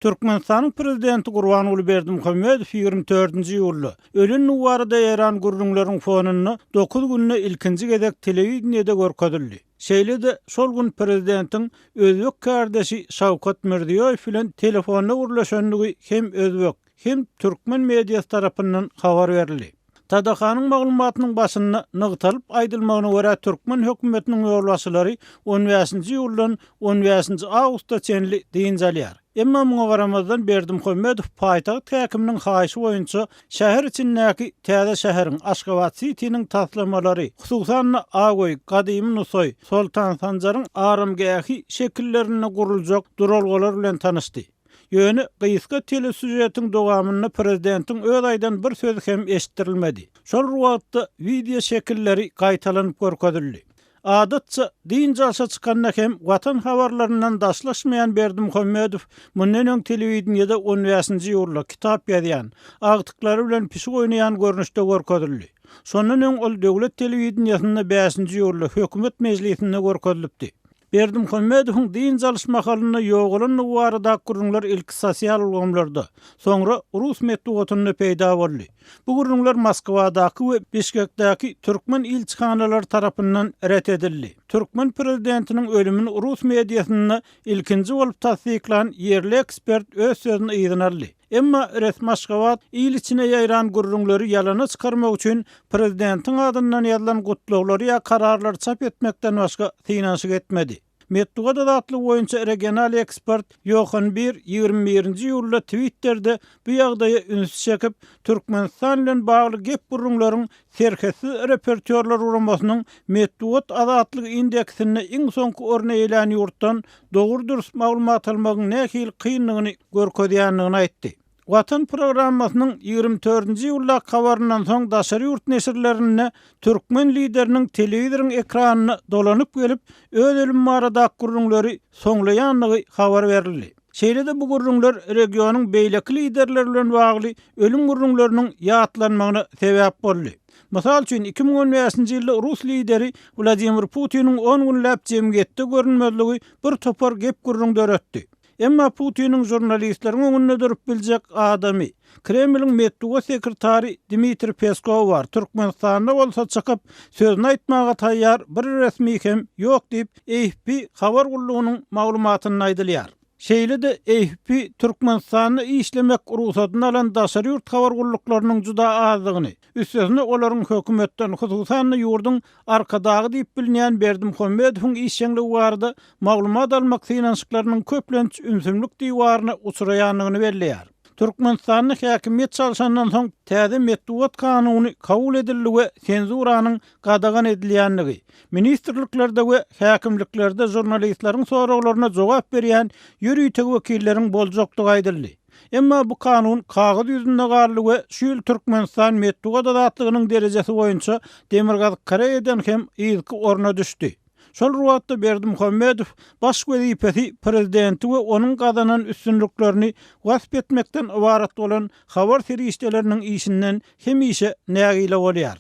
Türkmenistanyň prezidenti Gurbanuly Berdimuhammedow 24-nji ýylda ölen nuwarda ýaran gurrunlaryň fonuny 9 günne ilkinji gezek telewizionyada görkezildi. Şeýle-de şol gün prezidentiň özbek kardeşi Şawkat Mirziýoýew bilen telefonda gurlaşanlygy hem özbek hem türkmen mediýasy tarapyndan habar berildi. Tadahanyň maglumatynyň başynda nygtalyp aýdylmagyna görä türkmen hökümetiniň ýolbaşçylary 15-nji ýyldan 15-nji awgustda çenli diýinjelýär. Emma muňa garamazdan Berdimuhammedow paýtagy häkiminiň haýşy boýunça şäher içindäki täze şäheriň Aşgabat City'niň taslamalary, hususan Agoy, Gadymy Nusoy, Soltan Sanjaryň aramgahy şekillerini guruljak duralgalar bilen tanışdy. Ýöne gyýyska telesüjetiň dowamyny prezidentiň öz aýdan bir sözi hem eşitdirilmedi. Şol wagtda video şekilleri gaýtalanyp görkezildi. Adatça din jalsa çykanda hem watan habarlaryndan daşlaşmayan Berdimuhammedow mundan öň telewizionyada 15-nji ýylda kitap ýazýan, agtyklary bilen pişik oýnaýan görnüşde görkezildi. Şondan öň ol döwlet telewizionynda 5-nji ýylda hökümet mejlisinde görkezilipdi. Berdimuhammedowyň din jalşmakalyny ýogulan nuwarda gurrunlar ilk sosial ulgamlarda, soňra rus medeniýetinde peýda boldy. Bu gurrunlar Moskwadaky we Bişkekdäki türkmen ilçihanalary tarapyndan ret edildi. Türkmen prezidentiniň ölümini rus mediýasynda ilkinji bolup tasdiklan yerli ekspert öz sözüne ýygnardy. Emma resmi Aşgabat il içine ýaýran gurrunlary ýalana çykarmak üçin prezidentiň adyndan ýazylan gutlaglary ýa kararlar çap etmekden başga synanşyk etmedi. Medeniýet adatly boýunça regional ekspert Johan Bir 21-nji ýylda Twitter'de bu ýagdaýa üns çekip Türkmenistan bilen bagly gep gurrunlaryň serhesi repertuarlar uramasynyň medeniýet adatlyk indeksinde iň soňky orna eýlen ýurtdan dogry maglumat almagyň nähili kynlygyny görkezýändigini aýtdy. Watan programmasynyň 24-nji ýylda habaryndan soň daşary ýurt neşirlerine türkmen lideriniň telewizoriň ekranyna dolanyp gelip öz ölüm barada gurrunlary soňlaýanlygy habar berildi. Şeýle-de bu gurrunlar regionyň beýleki liderleri bilen bagly ölüm gurrunlarynyň ýatlanmagyna sebäp boldy. Mysal üçin 2015-nji ýylda Rus lideri Vladimir Putiniň 10 günläp jemgyýetde görünmezligi bir topar gep gurrunlar ötdi. Emma Putiniň jurnalistleriň öňünde durup biljek adamy, Kremliň medeniýet sekretary Dmitri Peskov var. Türkmenistanda bolsa çykyp sözüni aýtmaga taýýar bir resmi hem ýok diýip AFP habar gullugynyň maglumatyny aýdylýar. Şeýle-de AFP Türkmenistany işlemek ruhsatyny alan daşary ýurt habar gulluklarynyň juda azdygyny, üstesine olaryň hökümetden hususan ýurduň arkadagy diýip bilinýän Berdimuhammedowyň işçiligi barada maglumat almak synanşyklarynyň köplenç ümsümlik diýwaryna uçuraýanlygyny belleýär. Türkmenistanyň häkimiýet çalşandan soň täze medeniýet kanuny kabul edildi we senzuranyň gadagan edilýänligi, ministrliklerde we häkimliklerde jurnalistleriň soraglaryna jogap berýän ýürüýtek wekilleriň boljakdygy aýdyldy. Emma bu kanun kağıt ýüzünde garly we şu ýyl Türkmenistan medeniýet adatlygynyň derejesi boýunça Demirgaz Karaýadan hem ýylky orna düşdi. Şol wagtda Berdimuhammedow baş wezipesi prezidenti we onuň gazanan üstünlüklerini gasp etmekden ibaret bolan habar serişdeleriniň işinden hemişe nägile bolýar.